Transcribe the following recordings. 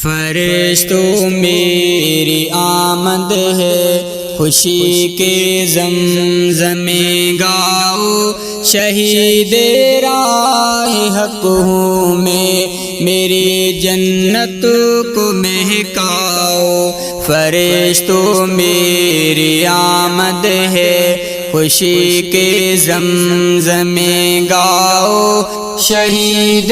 فرشتوں میری آمد ہے، خوشی کے زمزمیں گاؤ، شہید راہ حق ہوں میں، میری جنت کو مہکاؤ۔ فرشتوں میری آمد ہے، خوشی کے زمزمیں گاؤ، شہید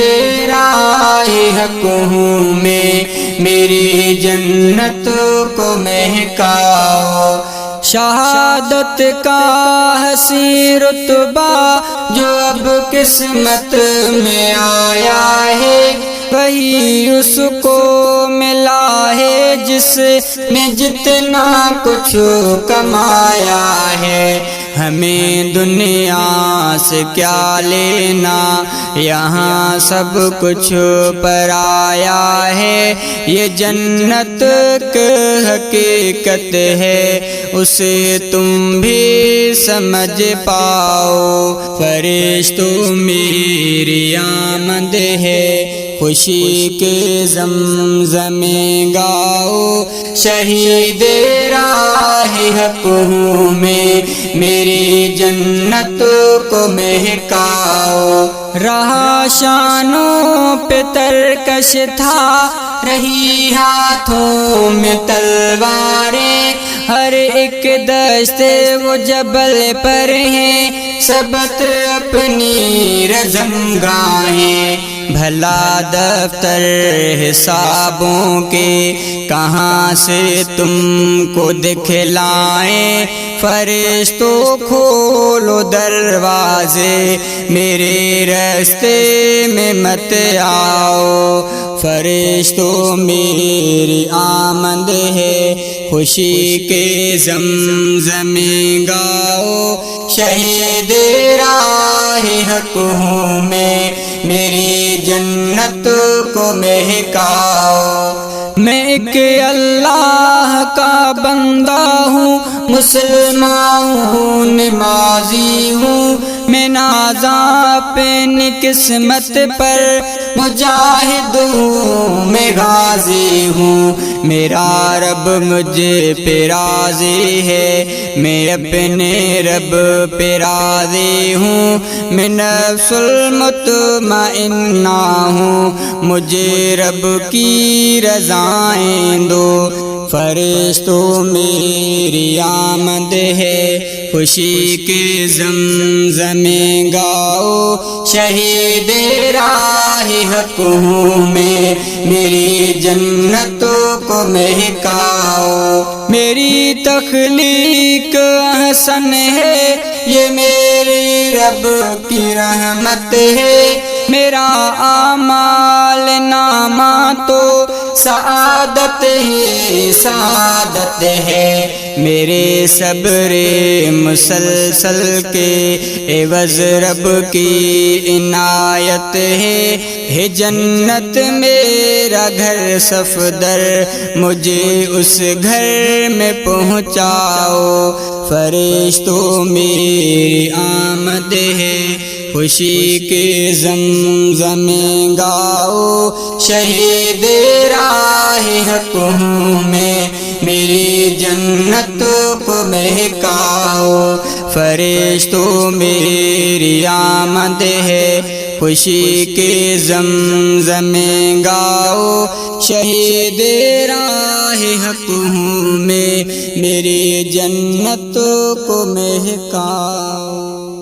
راہ حق ہوں میں، میری جنت کو مہکاؤ۔ شہادت کا حسین رتبہ جو اب قسمت میں آیا ہے، وہی اس کو ملا ہے جس نے جتنا کچھ کمایا ہے۔ ہمیں دنیا سے کیا لینا، یہاں سب کچھ پرایا ہے، یہ جنت کی حقیقت ہے، اسے تم بھی سمجھ پاؤ۔ فرشتوں میری آمد ہے، خوشی کے زمزمیں گاؤ، شہید راہ حق ہوں میں، میری جنت کو مہکاؤ۔ رہا شانوں پہ ترکش تھا، رہی ہاتھوں میں تلواریں، ہر ایک دستے وہ جبل پر ہیں، سبت اپنی رزمگاہیں۔ بھلا دفتر حسابوں کے کہاں سے تم کو دکھلائیں، فرشتوں کھولو دروازے، میرے راستے میں مت آؤ۔ فرشتوں میری آمد ہے، خوشی کے زمزمیں گاؤ، شہید راہ حق ہوں میں، میری جنت کو مہکاؤ۔ میں ایک اللہ کا بندہ ہوں، مسلمان ہوں، نمازی ہوں، میں نازاں اپنی قسمت پر، مجاہد ہوں، میں غازی ہوں، میرا رب مجھ پہ راضی ہے، میں اپنے رب پہ راضی ہوں، میں نفس المطمئنہ ہوں، مجھے رب کی رضائیں دو۔ فرشتوں میری آمد ہے، خوشی کے زمزمیں گاؤ، شہید راہ حق ہوں میں، میری جنت کو مہکاؤ۔ میری تخلیق حسن ہے، یہ میری رب کی رحمت ہے، میرا اعمال نامہ تو سعادت ہی سعادت ہے، میرے صبر مسلسل کے عوض رب کی عنایت ہے جنت میرا گھر صفدر، مجھے اس گھر میں پہنچاؤ۔ فرشتوں میری آمد ہے، خوشی کے زمزمیں گاؤ، شہید راہ حق ہوں میں، میری جنت کو مہکاؤ۔ فرشتوں میری آمد ہے، خوشی کے زمزمیں گاؤ، شہید راہ حق ہوں میں، میری جنت کو مہکاؤ۔